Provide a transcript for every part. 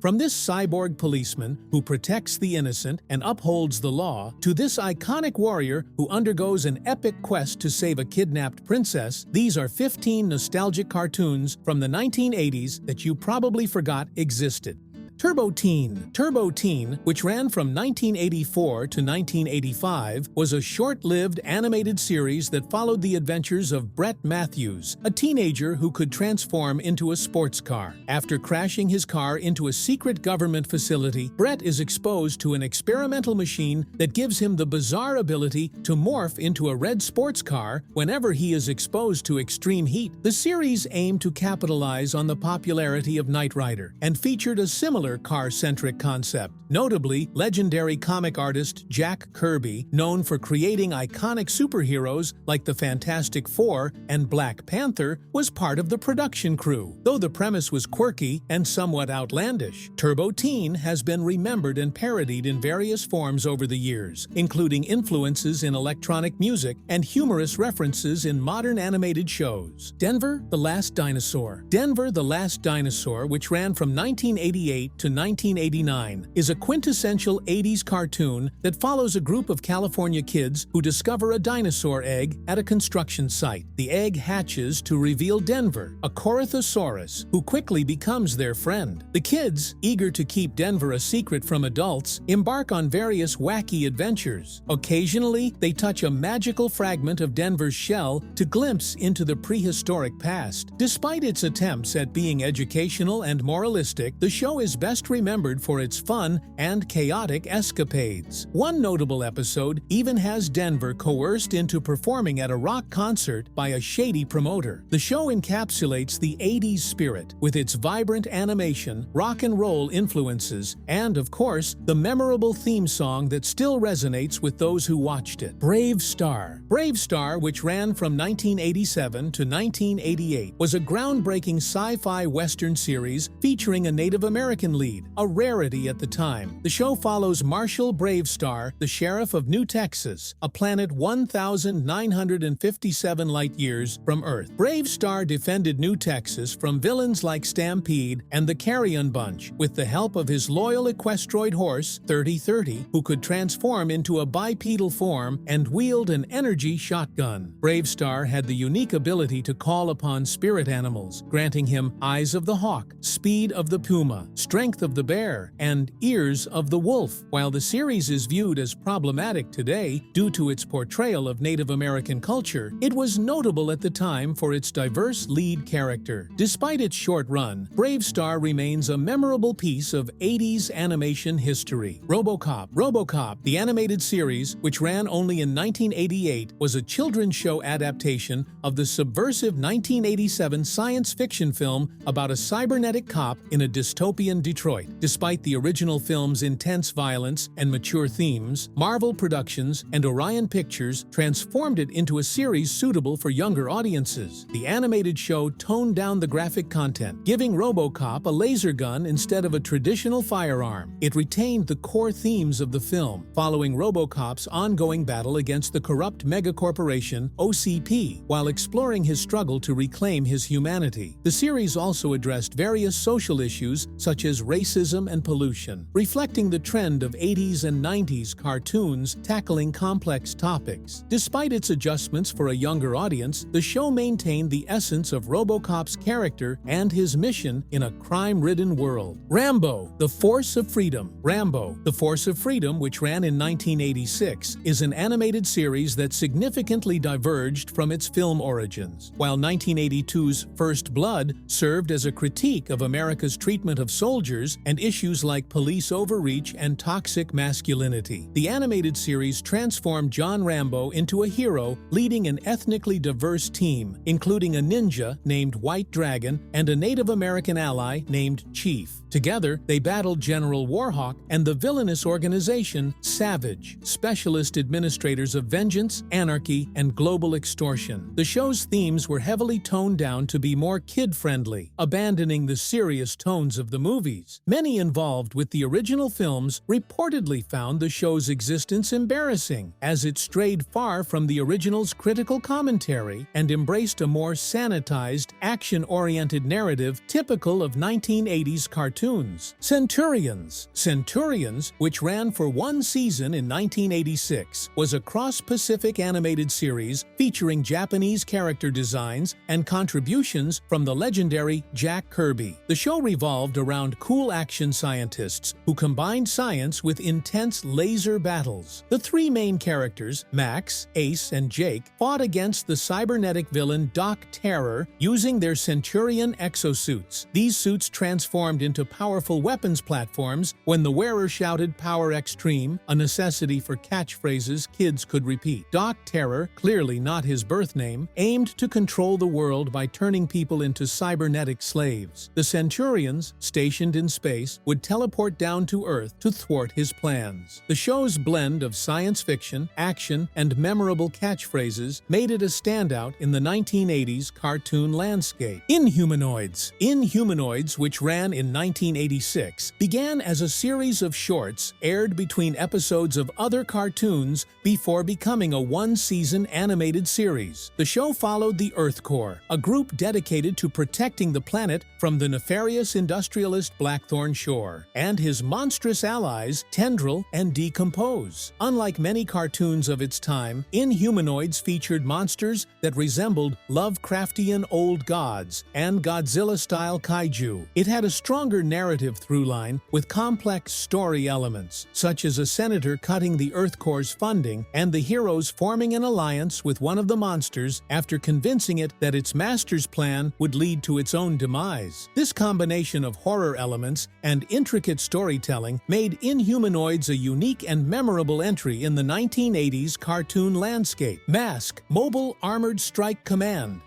From this cyborg policeman who protects the innocent and upholds the law, to this iconic warrior who undergoes an epic quest to save a kidnapped princess, these are 15 nostalgic cartoons from the 1980s that you probably forgot existed. Turbo Teen, which ran from 1984 to 1985, was a short-lived animated series that followed the adventures of Brett Matthews, a teenager who could transform into a sports car. After crashing his car into a secret government facility, Brett is exposed to an experimental machine that gives him the bizarre ability to morph into a red sports car whenever he is exposed to extreme heat. The series aimed to capitalize on the popularity of Knight Rider and featured a similar car-centric concept. Notably, legendary comic artist Jack Kirby, known for creating iconic superheroes like the Fantastic Four and Black Panther, was part of the production crew. Though the premise was quirky and somewhat outlandish, Turbo Teen has been remembered and parodied in various forms over the years, including influences in electronic music and humorous references in modern animated shows. Denver the Last Dinosaur, which ran from 1988 to 1989, is a quintessential 80s cartoon that follows a group of California kids who discover a dinosaur egg at a construction site. The egg hatches to reveal Denver, a Corythosaurus, who quickly becomes their friend. The kids, eager to keep Denver a secret from adults, embark on various wacky adventures. Occasionally, they touch a magical fragment of Denver's shell to glimpse into the prehistoric past. Despite its attempts at being educational and moralistic, the show is best remembered for its fun and chaotic escapades. One notable episode even has Denver coerced into performing at a rock concert by a shady promoter. The show encapsulates the 80s spirit with its vibrant animation, rock and roll influences, and, of course, the memorable theme song that still resonates with those who watched it. Bravestarr, which ran from 1987 to 1988, was a groundbreaking sci-fi western series featuring a Native American lead, a rarity at the time. The show follows Marshall Bravestarr, the sheriff of New Texas, a planet 1,957 light-years from Earth. Bravestarr defended New Texas from villains like Stampede and the Carrion Bunch with the help of his loyal equestroid horse, 3030, who could transform into a bipedal form and wield an energy shotgun. Bravestarr had the unique ability to call upon spirit animals, granting him eyes of the hawk, speed of the puma, strength of the bear, and ears of the wolf. While the series is viewed as problematic today due to its portrayal of Native American culture, it was notable at the time for its diverse lead character. Despite its short run, Bravestarr remains a memorable piece of 80s animation history. RoboCop, the animated series, which ran only in 1988, was a children's show adaptation of the subversive 1987 science fiction film about a cybernetic cop in a dystopian Detroit. Despite the original film's intense violence and mature themes, Marvel Productions and Orion Pictures transformed it into a series suitable for younger audiences. The animated show toned down the graphic content, giving RoboCop a laser gun instead of a traditional firearm. It retained the core themes of the film, following RoboCop's ongoing battle against the corrupt megacorporation OCP, while exploring his struggle to reclaim his humanity. The series also addressed various social issues such as racism and pollution, reflecting the trend of 80s and 90s cartoons tackling complex topics. Despite its adjustments for a younger audience, the show maintained the essence of RoboCop's character and his mission in a crime-ridden world. Rambo, the Force of Freedom, which ran in 1986, is an animated series that significantly diverged from its film origins. While 1982's First Blood served as a critique of America's treatment of soldiers and issues like police overreach and toxic masculinity, the animated series transformed John Rambo into a hero leading an ethnically diverse team, including a ninja named White Dragon and a Native American ally named Chief. Together, they battled General Warhawk and the villainous organization Savage, specialist administrators of vengeance, anarchy, and global extortion. The show's themes were heavily toned down to be more kid-friendly, abandoning the serious tones of the movies. 1980s. Many involved with the original films reportedly found the show's existence embarrassing, as it strayed far from the original's critical commentary and embraced a more sanitized, action-oriented narrative typical of 1980s cartoons. Centurions, which ran for one season in 1986, was a cross-Pacific animated series featuring Japanese character designs and contributions from the legendary Jack Kirby. The show revolved around cool action scientists who combined science with intense laser battles. The three main characters, Max, Ace, and Jake, fought against the cybernetic villain Doc Terror using their Centurion exosuits. These suits transformed into powerful weapons platforms when the wearer shouted "Power Extreme," a necessity for catchphrases kids could repeat. Doc Terror, clearly not his birth name, aimed to control the world by turning people into cybernetic slaves. The Centurions, stationed in space, would teleport down to Earth to thwart his plans. The show's blend of science fiction, action, and memorable catchphrases made it a standout in the 1980s cartoon landscape. Inhumanoids, which ran in 1986, began as a series of shorts aired between episodes of other cartoons before becoming a one-season animated series. The show followed the Earth Corps, a group dedicated to protecting the planet from the nefarious industrialist Blackthorn Shore, and his monstrous allies Tendril and Decompose. Unlike many cartoons of its time, Inhumanoids featured monsters that resembled Lovecraftian old gods and Godzilla-style kaiju. It had a stronger narrative through-line with complex story elements, such as a senator cutting the Earth Corps' funding and the heroes forming an alliance with one of the monsters after convincing it that its master's plan would lead to its own demise. This combination of horror elements and intricate storytelling made Inhumanoids a unique and memorable entry in the 1980s cartoon landscape. Mask, Mobile Armored Strike Command,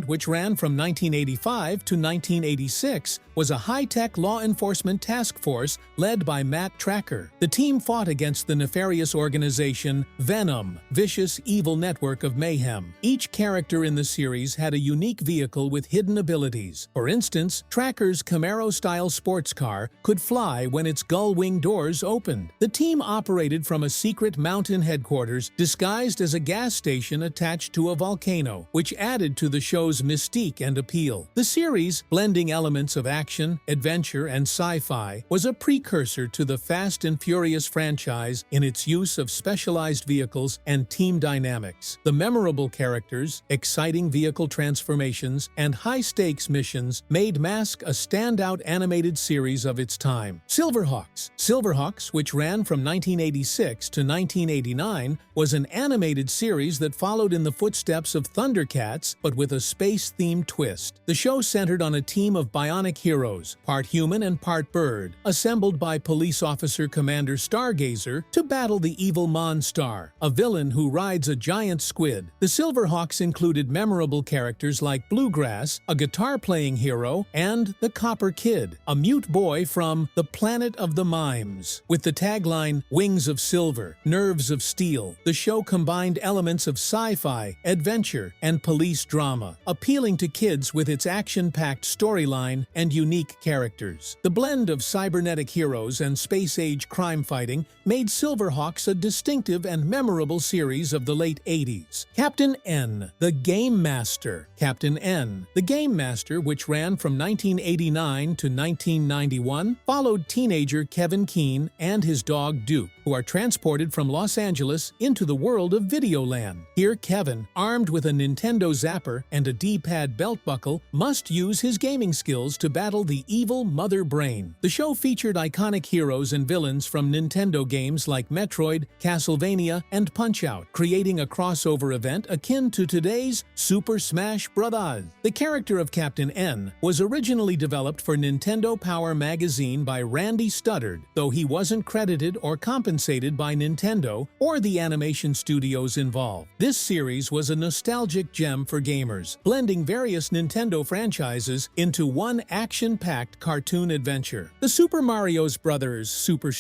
which ran from 1985 to 1986, was a high-tech law enforcement task force led by Matt Tracker. The team fought against the nefarious organization Venom, vicious evil network of mayhem. Each character in the series had a unique vehicle with hidden abilities. For instance, Tracker's Camaro-style sports car could fly when its gull-wing doors opened. The team operated from a secret mountain headquarters disguised as a gas station attached to a volcano, which added to the show's mystique and appeal. The series, blending elements of action, adventure, and sci-fi, was a precursor to the Fast and Furious franchise in its use of specialized vehicles and team dynamics. The memorable characters, exciting vehicle transformations, and high-stakes missions made Mask a standout animated series of its time. Silverhawks, which ran from 1986 to 1989, was an animated series that followed in the footsteps of Thundercats, but with a space-themed twist. The show centered on a team of bionic heroes, part human and part bird, assembled by police officer Commander Stargazer to battle the evil Monstar, a villain who rides a giant squid. The Silverhawks included memorable characters like Bluegrass, a guitar-playing hero, and the Copper Kid, a mute boy from the Planet of the Mimes. With the tagline, "Wings of Silver, Nerves of Steel," the show combined elements of sci-fi, adventure, and police drama, appealing to kids with its action-packed storyline and unique characters. The blend of cybernetic heroes and space-age crime fighting made Silverhawks a distinctive and memorable series of the late 80s. Captain N, the Game Master. Captain N, the Game Master, which ran from 1989 to 1991, followed teenager Kevin Keene and his dog Duke, who are transported from Los Angeles into the world of Videoland. Here, Kevin, armed with a Nintendo Zapper and a D-pad belt buckle, must use his gaming skills to battle the evil Mother Brain. The show featured iconic heroes and villains from Nintendo games like Metroid, Castlevania, and Punch-Out!, creating a crossover event akin to today's Super Smash Bros. The character of Captain N was originally developed for Nintendo Power magazine by Randy Studdard, though he wasn't credited or compensated by Nintendo or the animation studios involved. This series was a nostalgic gem for gamers, blending various Nintendo franchises into one action-packed cartoon adventure. The Super Mario Bros. Super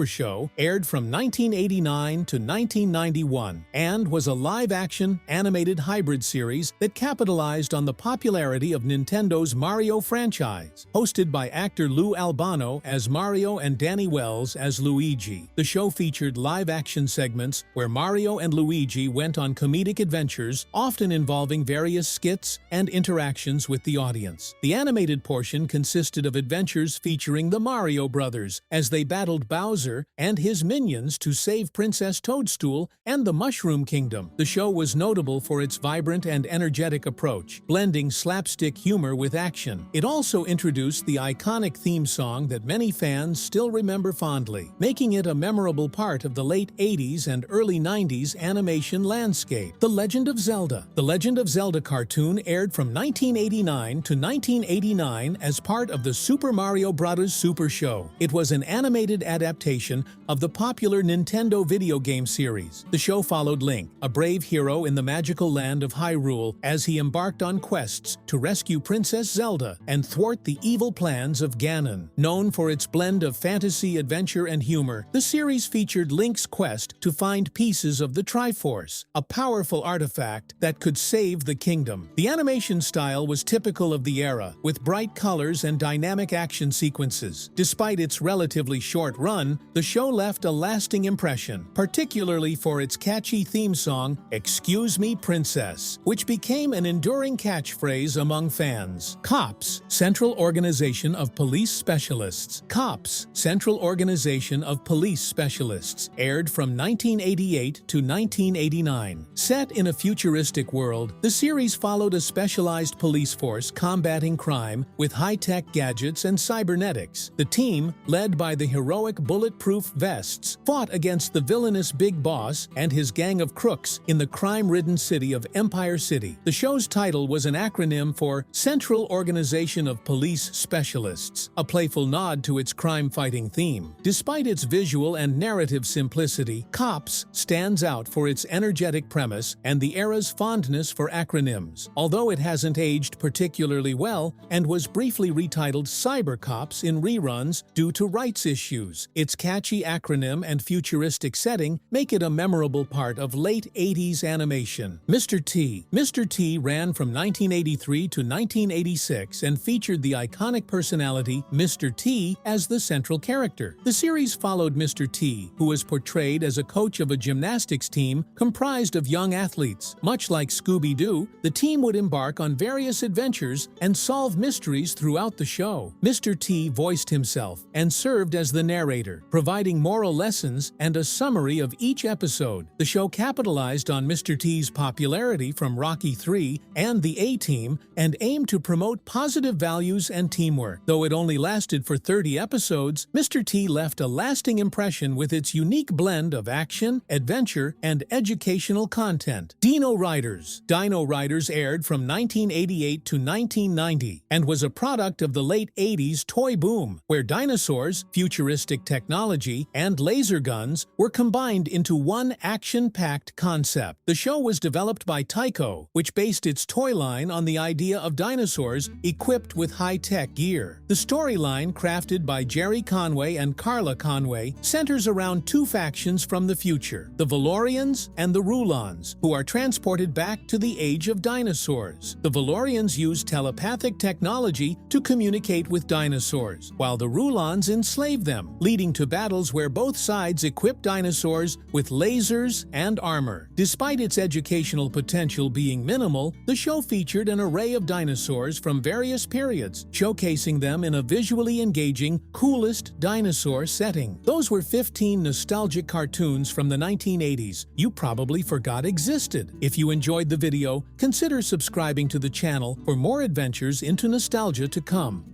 Show aired from 1989 to 1991 and was a live-action animated hybrid series that capitalized on the popularity popularity of Nintendo's Mario franchise. Hosted by actor Lou Albano as Mario and Danny Wells as Luigi, the show featured live-action segments where Mario and Luigi went on comedic adventures, often involving various skits and interactions with the audience. The animated portion consisted of adventures featuring the Mario brothers as they battled Bowser and his minions to save Princess Toadstool and the Mushroom Kingdom. The show was notable for its vibrant and energetic approach, blending slapstick humor with action. It also introduced the iconic theme song that many fans still remember fondly, making it a memorable part of the late 80s and early 90s animation landscape. The Legend of Zelda. The Legend of Zelda cartoon aired from 1989 to 1989 as part of the Super Mario Bros. Super Show. It was an animated adaptation of the popular Nintendo video game series. The show followed Link, a brave hero in the magical land of Hyrule, as he embarked on quests to rescue Princess Zelda and thwart the evil plans of Ganon. Known for its blend of fantasy, adventure, and humor, the series featured Link's quest to find pieces of the Triforce, a powerful artifact that could save the kingdom. The animation style was typical of the era, with bright colors and dynamic action sequences. Despite its relatively short run, the show left a lasting impression, particularly for its catchy theme song, "Excuse Me, Princess," which became an enduring catchphrase among fans. COPS, Central Organization of Police Specialists. COPS, Central Organization of Police Specialists, aired from 1988 to 1989. Set in a futuristic world, the series followed a specialized police force combating crime with high-tech gadgets and cybernetics. The team, led by the heroic Bulletproof Vests, fought against the villainous Big Boss and his gang of crooks in the crime-ridden city of Empire City. The show's title was an acronym for Central Organization of Police Specialists, a playful nod to its crime-fighting theme. Despite its visual and narrative simplicity, COPS stands out for its energetic premise and the era's fondness for acronyms. Although it hasn't aged particularly well and was briefly retitled Cybercops in reruns due to rights issues, its catchy acronym and futuristic setting make it a memorable part of late 80s animation. Mr. T. Mr. T ran from 1983 to 1986 and featured the iconic personality Mr. T as the central character. The series followed Mr. T, who was portrayed as a coach of a gymnastics team comprised of young athletes. Much like Scooby-Doo, the team would embark on various adventures and solve mysteries throughout the show. Mr. T voiced himself and served as the narrator, providing moral lessons and a summary of each episode. The show capitalized on Mr. T's popularity from Rocky III and the A-Team and aimed to promote positive values and teamwork. Though it only lasted for 30 episodes, Mr. T left a lasting impression with its unique blend of action, adventure, and educational content. Dino-Riders. Dino-Riders aired from 1988 to 1990 and was a product of the late 80s toy boom, where dinosaurs, futuristic technology, and laser guns were combined into one action-packed concept. The show was developed by Tyco, which based its toy line on the idea of dinosaurs equipped with high-tech gear. The storyline, crafted by Jerry Conway and Carla Conway, centers around two factions from the future, the Valorians and the Rulons, who are transported back to the age of dinosaurs. The Valorians use telepathic technology to communicate with dinosaurs, while the Rulons enslave them, leading to battles where both sides equip dinosaurs with lasers and armor. Despite its educational potential being minimal, the show featured an array of dinosaurs from various periods, showcasing them in a visually engaging, coolest dinosaur setting. Those were 15 nostalgic cartoons from the 1980s you probably forgot existed. If you enjoyed the video, consider subscribing to the channel for more adventures into nostalgia to come.